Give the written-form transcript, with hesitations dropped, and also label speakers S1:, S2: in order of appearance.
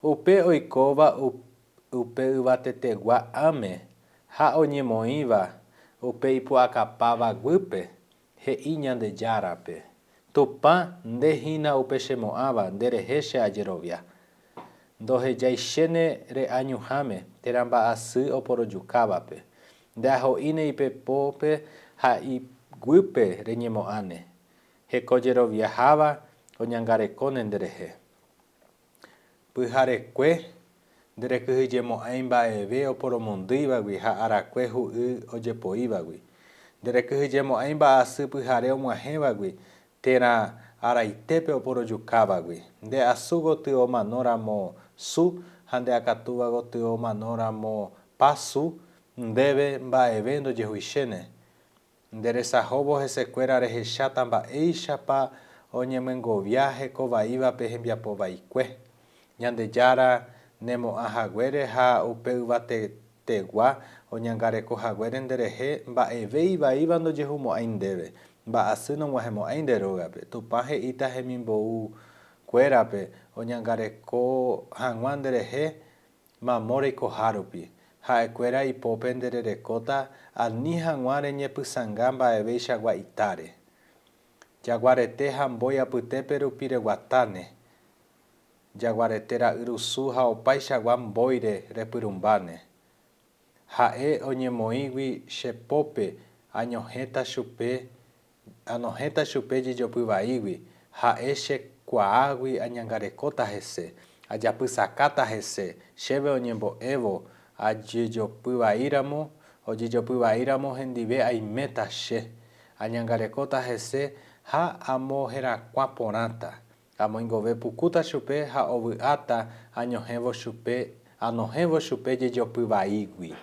S1: Upe oikóva upe yvatetegua ame ha oñemoĩva upe ipu'akapavaguýpe he'i Ñandejárape: Tupã ndehína upe chemo'ãva nderehe che ajerovia. Ndohejaichéne re'añuhãme térã mba'asy oporojukávape. Ndeaho'íne ipepópe ha iguýpe reñemo'ãne. Hekojeroviaháva oñangarekóne nderehe. Pyharekue nderekyhyjemo'ãi mba'eve oporomondýivagui ha arakue hu'y ojepoívagui. Nderekyhyjemo'ãi mba'asy pyhare og̃uahẽvagui térã araitépe oporojukávagui. Ndeasu gotyo omanóramo su ha ndeakatúva gotyo omanóramo pasu ndéve mba'eve ndojehuichéne. Nderesahóvo hesekuéra rehecháta mba'éichapa oñemyengovia hekovaívape hembiapo vaikue. Ñandejára nemo'ãhaguére ha upe yvatetegua oñangarekohaguére nderehe mba'eve ivaíva ndojehumo'ãi ndéve. Mba'asy nog̃uahẽmo'ãi nde rógape. Tupã he'íta hemimbo'ukuérape oñangareko hag̃ua nderehe mamó reikoha rupi. Ha'ekuéra ipópe ndererekóta ani hag̃ua reñepysãnga mba'evéichagua itáre. Jaguarete ha mbói apytépe rupi reguatáne. Jaguarete ra'yrusu ha opaichagua mbóire repyrumbáne. Ha'e oñemoĩgui chepópe añohẽta chupe jejopy vaígui. Ha'e chekuaágui añangarekóta hese, ajapysakáta hese chéve oñembo'évo ojejopy vaíramo hendive aiméta che. Añangarekóta hese ha amo herakuã porãta. Amoingove pukúta chupe ha ovy'áta anohẽvo chupe jejopy vaígui.